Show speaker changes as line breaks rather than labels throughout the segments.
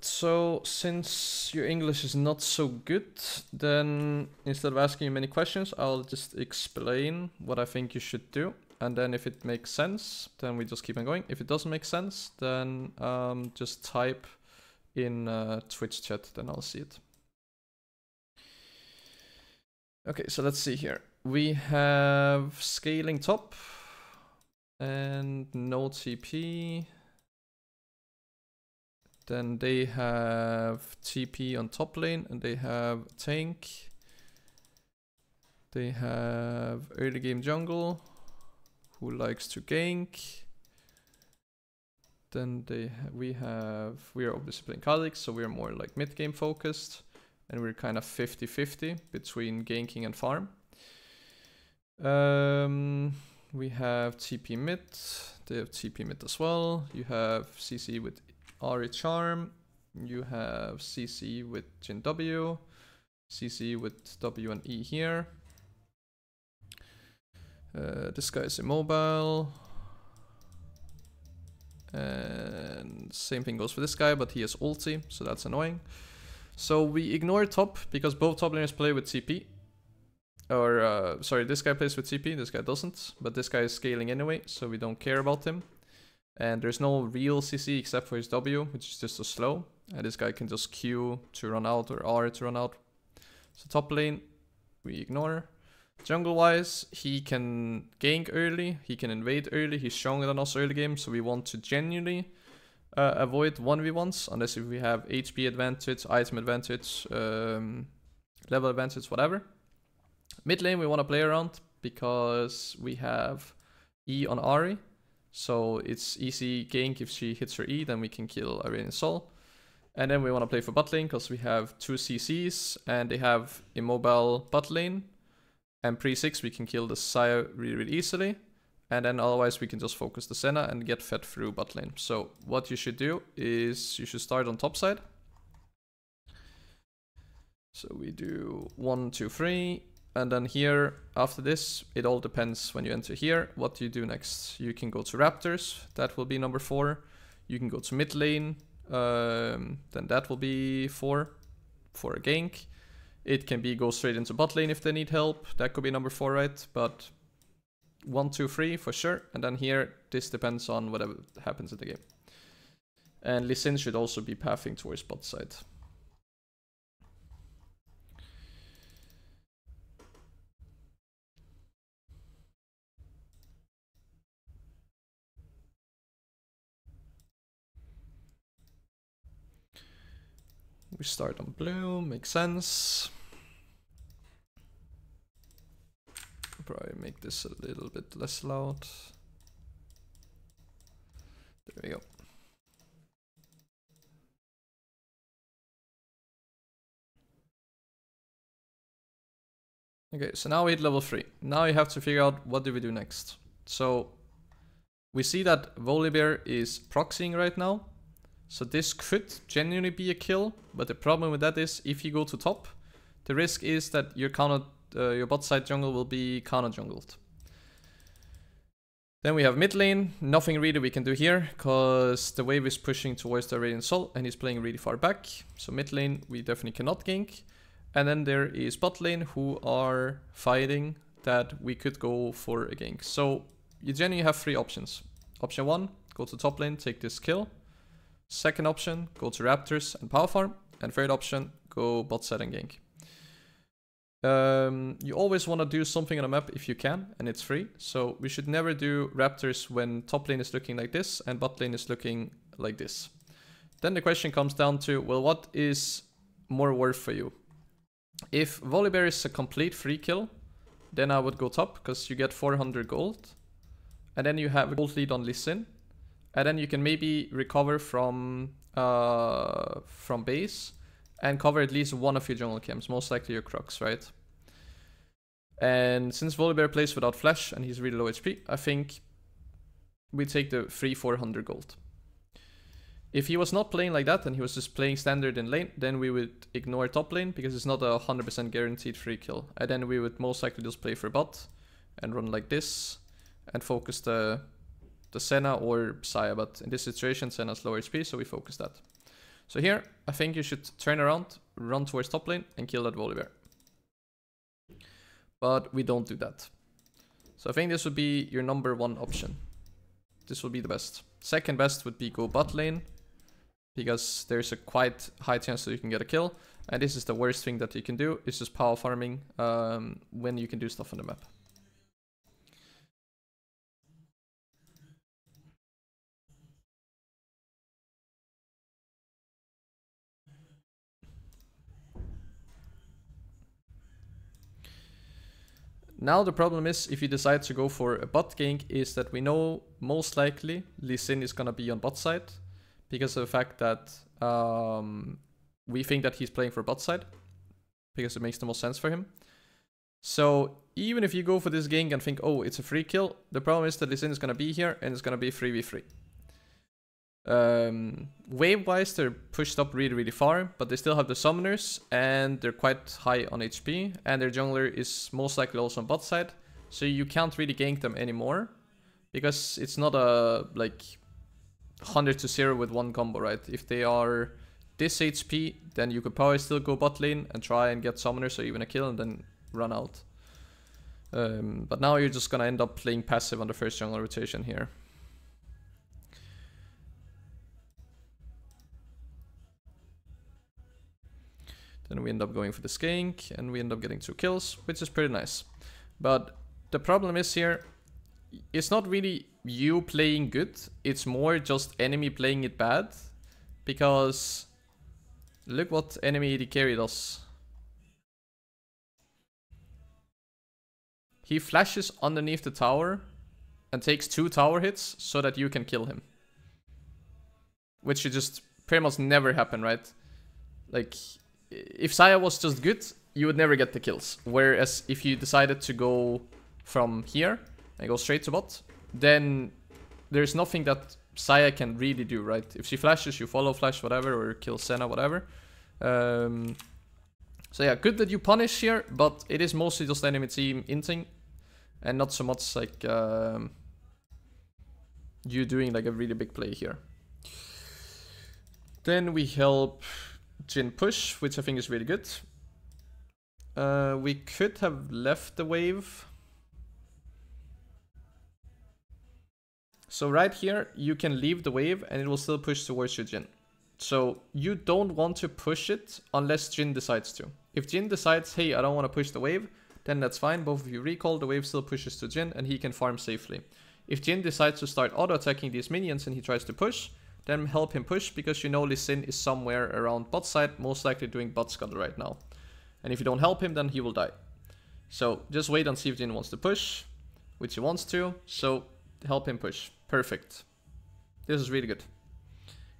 So since your English is not so good, then instead of asking you many questions, I'll just explain what I think you should do. And then if it makes sense, then we just keep on going. If it doesn't make sense, then just type in Twitch chat, then I'll see it. Okay, so let's see here. We have scaling top and no TP. Then they have TP on top lane and they have tank. They have early game jungle who likes to gank. Then we are obviously playing Kha'Zix, so we're more like mid game focused. And we're kind of 50-50 between ganking and farm. We have TP mid. They have TP mid as well. You have CC with Ahri Charm. You have CC with Jhin W. CC with W and E here. This guy is immobile. And same thing goes for this guy, but he has ulti, so that's annoying. So we ignore top because both top laners play with TP. Or, sorry, this guy plays with TP, this guy doesn't. But this guy is scaling anyway, so we don't care about him. And there's no real CC except for his W, which is just a slow. And this guy can just Q to run out or R to run out. So top lane, we ignore. Jungle-wise, he can gank early, he can invade early, he's stronger than us early game, so we want to genuinely avoid 1v1s, unless if we have HP advantage, item advantage, level advantage, whatever. Mid lane we want to play around, because we have E on Ahri, so it's easy gank if she hits her E, then we can kill Iranian Sol. And then we want to play for bot lane, because we have 2 CCs, and they have immobile bot lane. And pre-6 we can kill the Xayah really easily. And then otherwise we can just focus the Senna and get fed through bot lane. So what you should do is you should start on top side. So we do 1, 2, 3. And then here, after this, it all depends when you enter here, what do you do next? You can go to Raptors, that will be number 4. You can go to mid lane, then that will be 4 for a gank. It can be go straight into bot lane if they need help. That could be number 4, right? But 1, 2, 3 for sure. And then here, this depends on whatever happens in the game. And Lee Sin should also be pathing towards bot side. We start on blue, makes sense. Probably make this a little bit less loud. There we go. Okay, so now we hit level 3. Now you have to figure out what do we do next. So we see that Volibear is proxying right now. So this could genuinely be a kill, but the problem with that is if you go to top, the risk is that your bot side jungle will be counter jungled. Then we have mid lane, nothing really we can do here, because the wave is pushing towards the Radiant Sol and he's playing really far back. So mid lane we definitely cannot gank. And then there is bot lane who are fighting that we could go for a gank. So you genuinely have 3 options. Option 1, go to top lane, take this kill. Second option, go to Raptors and power farm. And third option, go bot side and gank. You always want to do something on a map if you can, and it's free. So we should never do Raptors when top lane is looking like this and bot lane is looking like this. Then the question comes down to, well, what is more worth for you? If Volibear is a complete free kill, then I would go top, because you get 400 gold. And then you have a gold lead on Lee Sin. And then you can maybe recover from base and cover at least one of your jungle camps, most likely your Crux, right? And since Volibear plays without flash and he's really low HP, I think we take the free 400 gold. If he was not playing like that and he was just playing standard in lane, then we would ignore top lane because it's not a 100% guaranteed free kill. And then we would most likely just play for bot and run like this and focus the Senna or Xayah, but in this situation Senna's low HP, so we focus that. So here, I think you should turn around, run towards top lane, and kill that Volibear. But we don't do that. So I think this would be your number one option. This will be the best. Second best would be go bot lane, because there's a quite high chance that you can get a kill. And this is the worst thing that you can do, is just power farming when you can do stuff on the map. Now the problem is, if you decide to go for a bot gank, is that we know most likely Lee Sin is gonna be on bot side, because of the fact that we think that he's playing for bot side, because it makes the most sense for him. So even if you go for this gank and think, oh, it's a free kill, the problem is that Lee Sin is gonna be here and it's gonna be 3v3. Wave-wise, they're pushed up really, really far, but they still have the summoners, and they're quite high on HP, and their jungler is most likely also on bot side, so you can't really gank them anymore, because it's not a, like, 100 to 0 with one combo, right? If they are this HP, then you could probably still go bot lane and try and get summoners or even a kill and then run out. But now you're just gonna end up playing passive on the first jungle rotation here. Then we end up going for the gank, and we end up getting 2 kills, which is pretty nice. But the problem is here, it's not really you playing good, it's more just enemy playing it bad. Because look what enemy AD carry does. He flashes underneath the tower and takes 2 tower hits so that you can kill him. Which should just pretty much never happen, right? Like, if Xayah was just good, you would never get the kills. Whereas if you decided to go from here and go straight to bot, then there's nothing that Xayah can really do, right? If she flashes, you follow flash, whatever, or kill Senna, whatever. So yeah, good that you punish here, but it is mostly just enemy team inting, and not so much like you doing like a really big play here. Then we help Jhin push, which I think is really good. We could have left the wave. So right here, you can leave the wave and it will still push towards your Jhin. So you don't want to push it unless Jhin decides to. If Jhin decides, hey, I don't want to push the wave, then that's fine. Both of you recall, the wave still pushes to Jhin and he can farm safely. If Jhin decides to start auto-attacking these minions and he tries to push, then help him push, because you know Lee Sin is somewhere around bot side, most likely doing bot scuttle right now. And if you don't help him, then he will die. So just wait and see if Jhin wants to push, which he wants to, so help him push. Perfect. This is really good.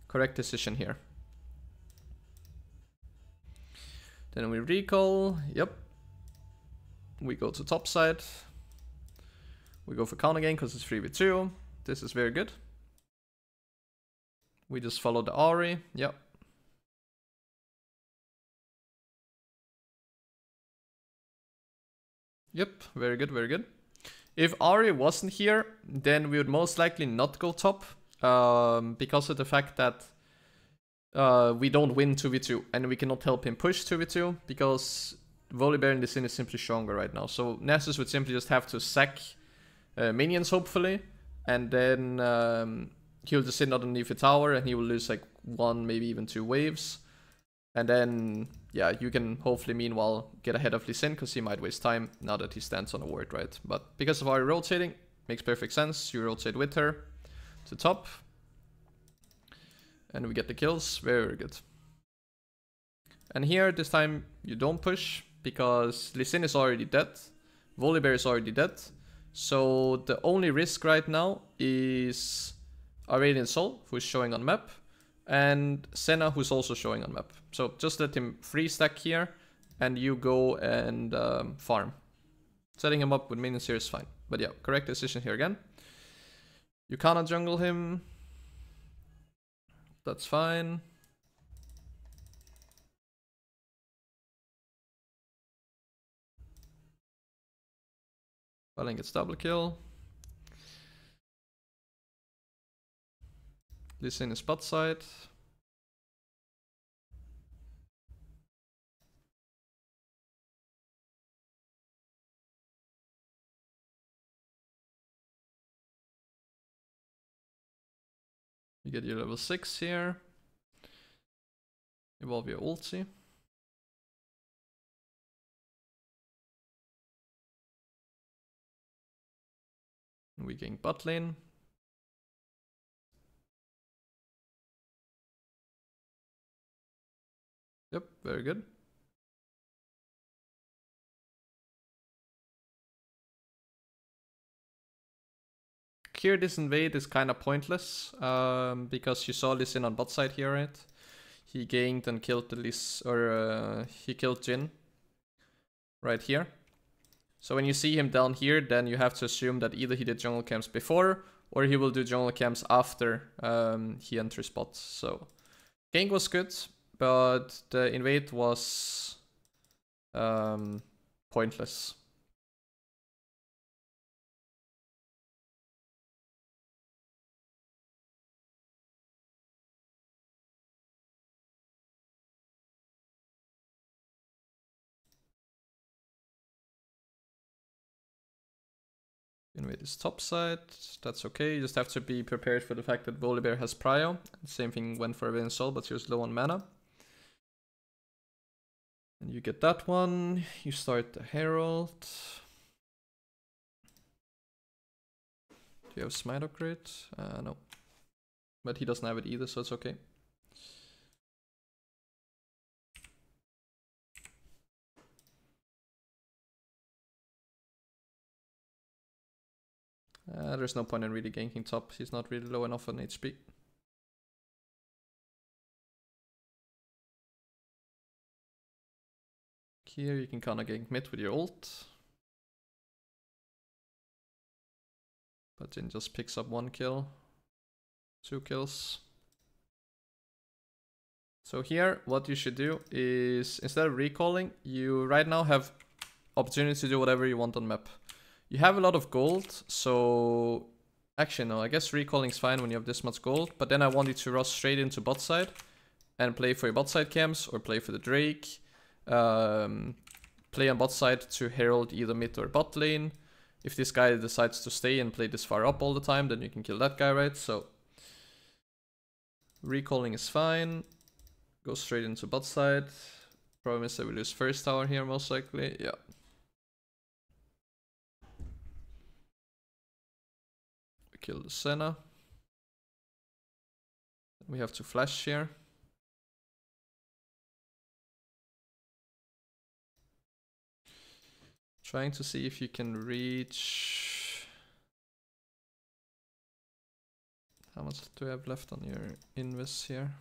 Correct decision here. Then we recall, yep. We go to top side. We go for counter gank because it's 3v2. This is very good. We just follow the Ahri, yep. Yep, very good, very good. If Ahri wasn't here, then we would most likely not go top, because of the fact that we don't win 2v2, and we cannot help him push 2v2, because Volibear and Lee Sin is simply stronger right now. So Nasus would simply just have to sack minions, hopefully, and then he'll just sit underneath the tower and he will lose like 1, maybe even 2 waves. And then, yeah, you can hopefully meanwhile get ahead of Lee Sin, because he might waste time now that he stands on a ward, right? But because of our rotating, makes perfect sense. You rotate with her to top. And we get the kills. Very, very good. And here, this time, you don't push, because Lee Sin is already dead. Volibear is already dead. So the only risk right now is Radiant Soul, who's showing on map, and Senna, who's also showing on map. So just let him free stack here, and you go and farm. Setting him up with minions here is fine. But yeah, correct decision here again. You cannot jungle him. That's fine. Valen gets double kill. Lee Sin is bot side. You get your level 6 here. Evolve your ulti. We gain bot lane. Yep, very good. Here this invade is kind of pointless, because you saw Lee Sin on bot side here, right? He ganked and killed the he killed Jhin right here. So when you see him down here, then you have to assume that either he did jungle camps before, or he will do jungle camps after he enters bot. So gank was good, but the invade was pointless. Invade is top side, that's okay. You just have to be prepared for the fact that Volibear has Prio. Same thing went for Venusaur, but he was low on mana. And you get that one. You start the Herald. Do you have Smite upgrade? No. But he doesn't have it either, so it's okay. There's no point in really ganking top. He's not really low enough on HP. Here you can kinda gank mid with your ult. But then just picks up 1 kill. 2 kills. So here, what you should do is, instead of recalling, you right now have opportunity to do whatever you want on map. You have a lot of gold, so actually no, I guess recalling is fine when you have this much gold, but then I want you to rush straight into bot side and play for your bot side camps or play for the Drake. Play on bot side to herald either mid or bot lane. If this guy decides to stay and play this far up all the time, then you can kill that guy, right? So recalling is fine. Go straight into bot side. Problem is that we lose first tower here most likely. Yeah. Kill the Senna. We have to flash here. Trying to see if you can reach... How much do you have left on your invis here?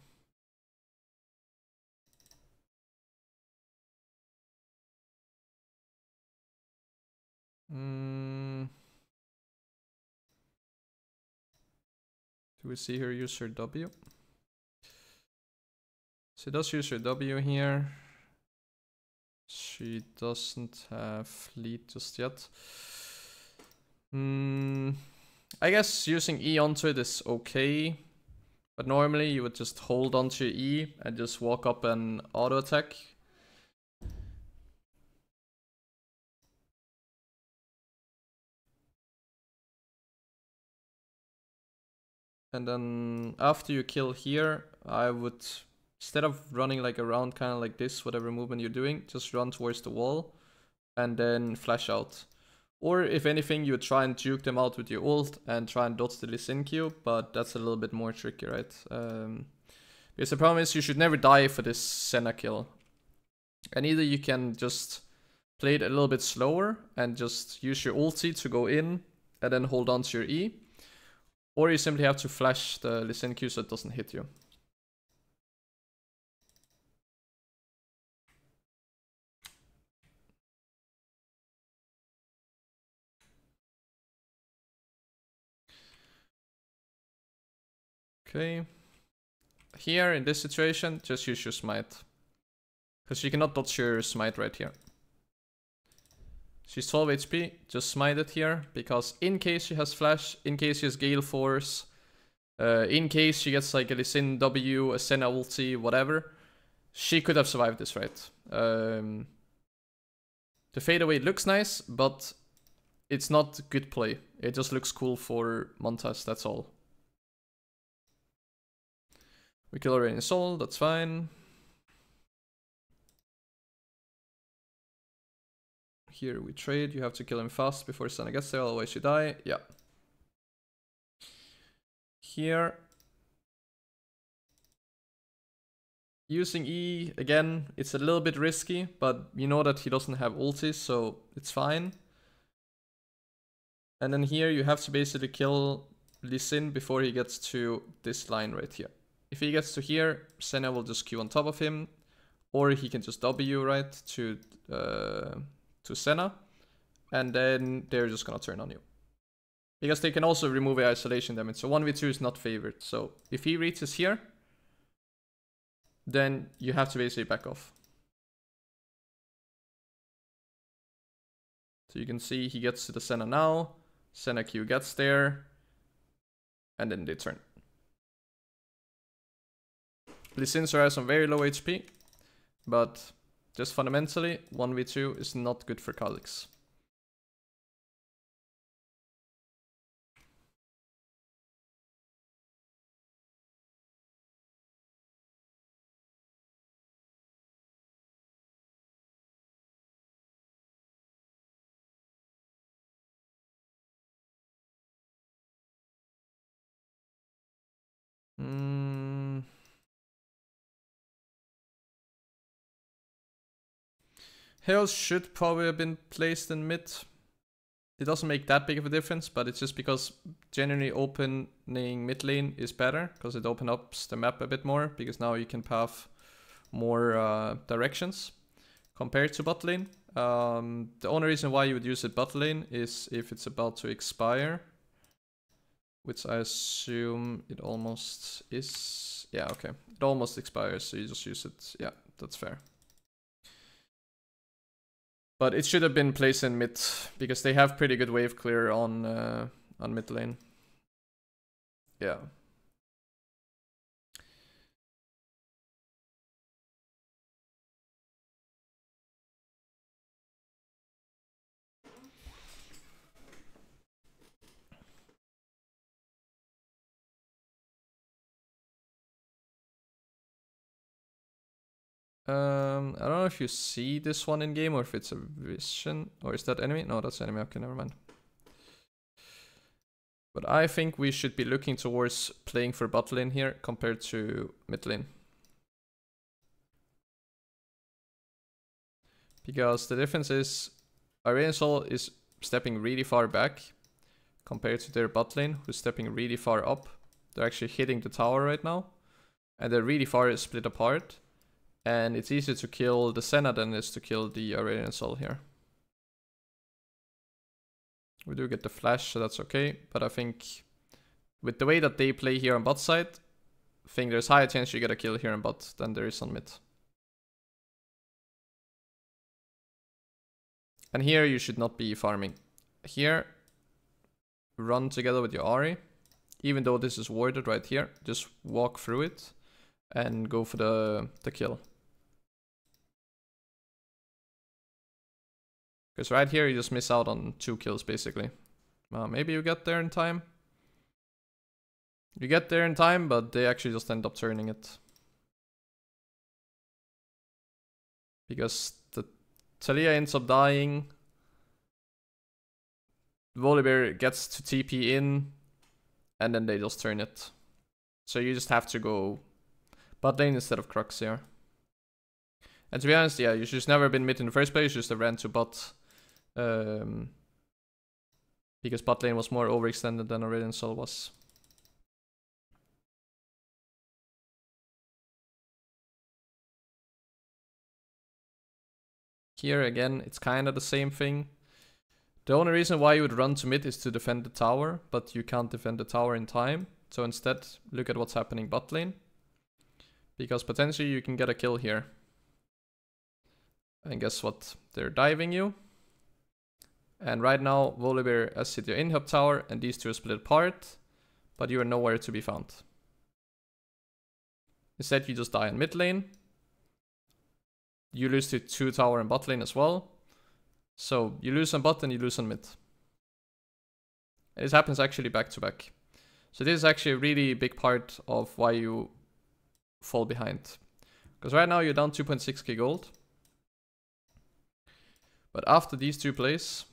Do we see her use her W? She does use her W here. She doesn't have lead just yet. I guess using E onto it is okay. But normally you would just hold onto your E and just walk up and auto attack. And then after you kill here, I would, instead of running like around kind of like this, whatever movement you're doing, just run towards the wall and then flash out. Or if anything, you would try and juke them out with your ult and try and dodge the Lee Sin Q, but that's a little bit more tricky, right? Because the problem is you should never die for this Senna kill. And either you can just play it a little bit slower and just use your ulti to go in and then hold on to your E. Or you simply have to flash the Lee Sin Q so it doesn't hit you. Okay. Here, in this situation, just use your smite. Because you cannot dodge your smite right here. She's 12 HP, just smite it here. Because in case she has flash, in case she has Gale Force, in case she gets like a Lee Sin W, a Senna ulti, whatever, she could have survived this, right? The fadeaway looks nice, but it's not good play. It just looks cool for Montas, that's all. We kill Aurelion Sol, that's fine. Here we trade, you have to kill him fast before Senna gets there, otherwise you die. Yeah. Here. Using E, again, it's a little bit risky, but you know that he doesn't have ultis, so it's fine. And then here you have to basically kill Lee Sin before he gets to this line right here. If he gets to here, Senna will just Q on top of him, or he can just W, right, to Senna, and then they're just gonna turn on you. Because they can also remove isolation damage, so 1v2 is not favored. So if he reaches here, then you have to basically back off. So you can see he gets to the Senna now, Senna Q gets there, and then they turn. Lee Sin has some very low HP, but just fundamentally, 1v2 is not good for Kha'Zix. Heros should probably have been placed in mid. It doesn't make that big of a difference, but it's just because generally opening mid lane is better, because it opens up the map a bit more, because now you can path more directions compared to bot lane. The only reason why you would use it bot lane is if it's about to expire, which I assume it almost is. Yeah, okay. It almost expires, so you just use it. Yeah, that's fair. But it should have been placed in mid, because they have pretty good wave clear on mid lane. Yeah. I don't know if you see this one in game or if it's a vision, or is that enemy? No, that's enemy. Okay, never mind. But I think we should be looking towards playing for bot lane here compared to mid lane. Because the difference is Aurelion Sol is stepping really far back compared to their bot lane, who's stepping really far up. They're actually hitting the tower right now, and they're really far split apart. And it's easier to kill the Senna than it is to kill the Aurelion Sol here. We do get the flash, so that's okay. But I think with the way that they play here on bot side, I think there's higher chance you get a kill here on bot than there is on mid. And here you should not be farming. Here, run together with your Ahri. Even though this is warded right here, just walk through it and go for the kill. Because right here you just miss out on 2 kills basically. Maybe you get there in time. You get there in time, but they actually just end up turning it. Because the Taliyah ends up dying. Volibear gets to TP in, and then they just turn it. So you just have to go bot lane instead of Crux here. And to be honest, yeah, you should just never been mid in the first place, you just have ran to bot. Because bot lane was more overextended than Aurelion Sol was. Here again, it's kind of the same thing. The only reason why you would run to mid is to defend the tower, but you can't defend the tower in time. So instead, look at what's happening bot lane. Because potentially you can get a kill here. And guess what? They're diving you. And right now, Volibear has hit your in-hub tower, and these two are split apart, but you are nowhere to be found. Instead, you just die in mid lane. You lose to 2 tower in bot lane as well. So you lose on bot and you lose on mid. And this happens actually back to back. So this is actually a really big part of why you fall behind. Because right now you're down 2.6k gold. But after these two plays,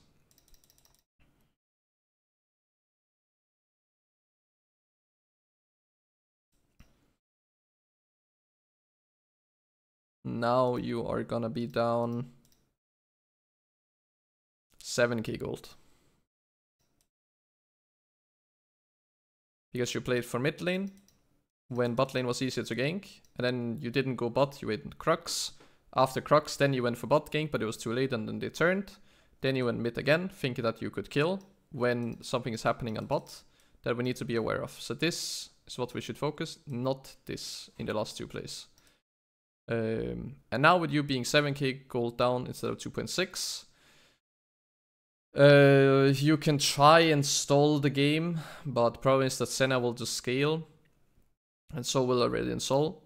now you are gonna be down 7k gold. Because you played for mid lane when bot lane was easier to gank, and then you didn't go bot, you waited Crux. After Crux, then you went for bot gank, but it was too late and then they turned. Then you went mid again, thinking that you could kill when something is happening on bot that we need to be aware of. So this is what we should focus, not this in the last two plays. And now with you being 7k gold down instead of 2.6, you can try and stall the game, but the problem is that Senna will just scale, and so will Aurelion Sol.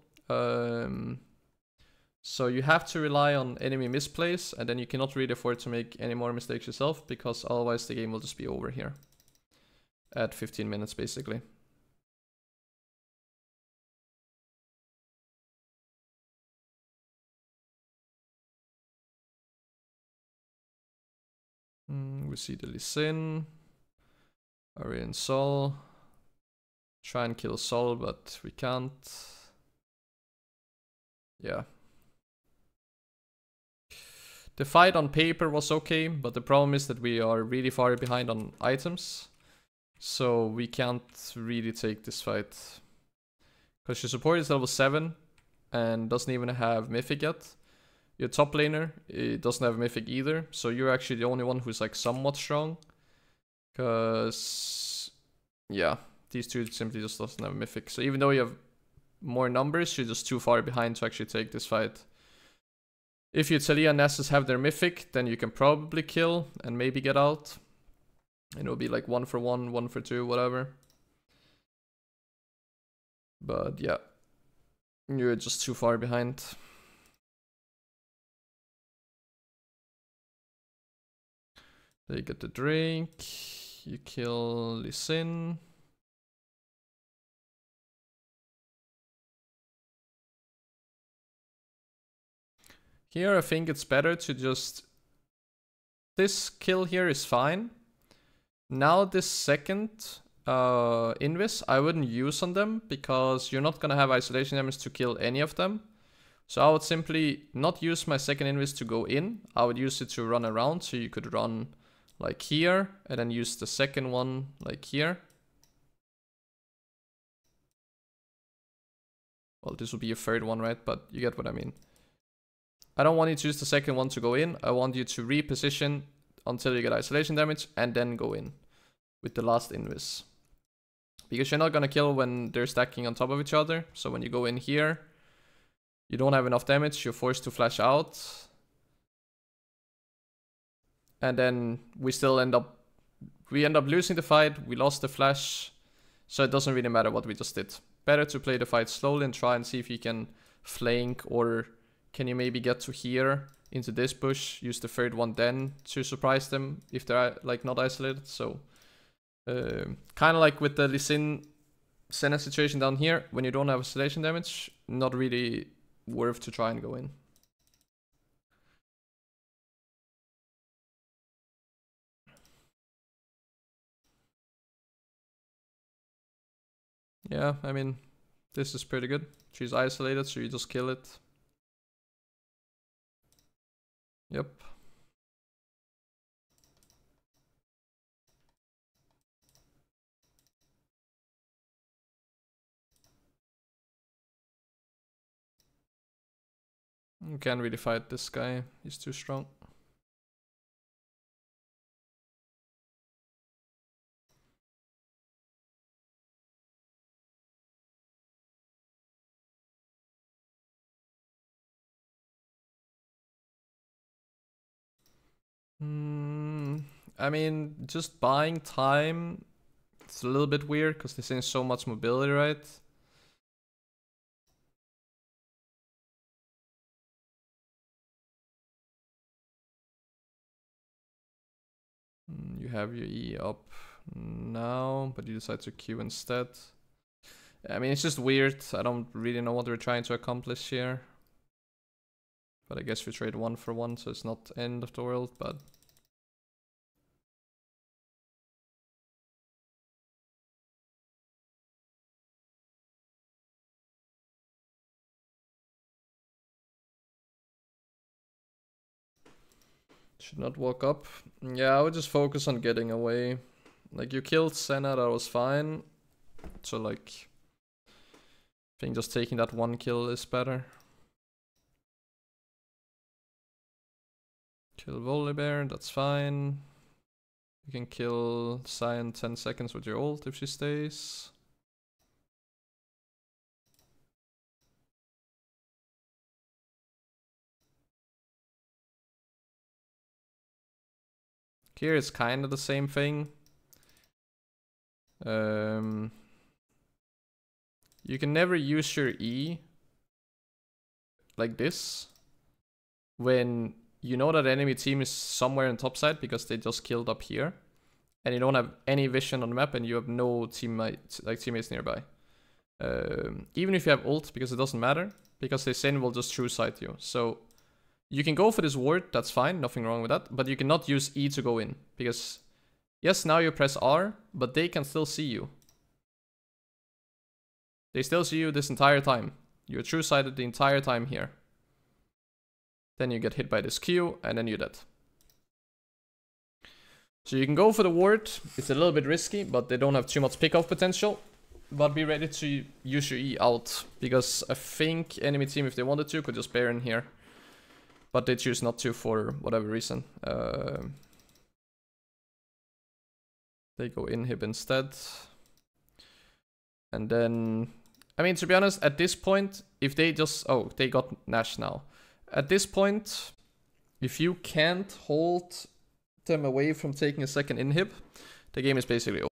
So you have to rely on enemy misplays, and then you cannot really afford to make any more mistakes yourself, because otherwise the game will just be over here at 15 minutes basically. We see the Lee Sin, Aurelion Sol. Try and kill Sol, but we can't. Yeah. The fight on paper was okay, but the problem is that we are really far behind on items. So we can't really take this fight. Because your support is level 7 and doesn't even have Mythic yet. Your top laner, it doesn't have Mythic either. So you're actually the only one who's like somewhat strong. Because, yeah, these two simply just doesn't have Mythic. So even though you have more numbers, you're just too far behind to actually take this fight. If your Taliyah and Nasus have their Mythic, then you can probably kill and maybe get out. And it'll be like 1 for 1, 1 for 2, whatever. But yeah, you're just too far behind. There you get the Drake. You kill Lee Sin. Here I think it's better to just... This kill here is fine. Now this second Invis I wouldn't use on them, because you're not gonna have isolation damage to kill any of them. So I would simply not use my second Invis to go in. I would use it to run around, so you could run like here and then use the second one like here. Well, this would be a third one, right? But you get what I mean. I don't want you to use the second one to go in. I want you to reposition until you get isolation damage and then go in with the last Invis. Because you're not gonna kill when they're stacking on top of each other. So when you go in here, you don't have enough damage, you're forced to flash out. And then we end up losing the fight, we lost the flash. So it doesn't really matter what we just did. Better to play the fight slowly and try and see if you can flank, or can you maybe get to here into this bush, use the third one then to surprise them if they're like not isolated. So kind of like with the Lee Sin Senna situation down here, when you don't have isolation damage, not really worth to try and go in. Yeah, I mean, this is pretty good. She's isolated, so you just kill it. Yep. You can't really fight this guy, he's too strong. I mean, just buying time, it's a little bit weird because this is so much mobility, right? You have your E up now, but you decide to Q instead. I mean, it's just weird. I don't really know what we're trying to accomplish here. But I guess we trade 1 for 1, so it's not end of the world, but... Should not walk up. Yeah, I would just focus on getting away. Like, you killed Senna, that was fine. So, like... I think just taking that 1 kill is better. Kill Volibear, that's fine. You can kill Cyan 10 seconds with your ult if she stays. Here it's kind of the same thing. You can never use your E like this when you know that the enemy team is somewhere in top side because they just killed up here, and you don't have any vision on the map and you have no teammates nearby. Even if you have ult, because it doesn't matter, because the Sin will just true sight you. So you can go for this ward, that's fine, nothing wrong with that, but you cannot use E to go in, because yes, now you press R, but they can still see you. They still see you this entire time. You're true sighted the entire time here. Then you get hit by this Q, and then you're dead. So you can go for the ward. It's a little bit risky, but they don't have too much pick-off potential. But be ready to use your E out, because I think enemy team, if they wanted to, could just Baron here. But they choose not to for whatever reason. They go inhib instead. And then... I mean, to be honest, at this point, if they just... Oh, they got Nash now. At this point, if you can't hold them away from taking a second inhib, the game is basically over.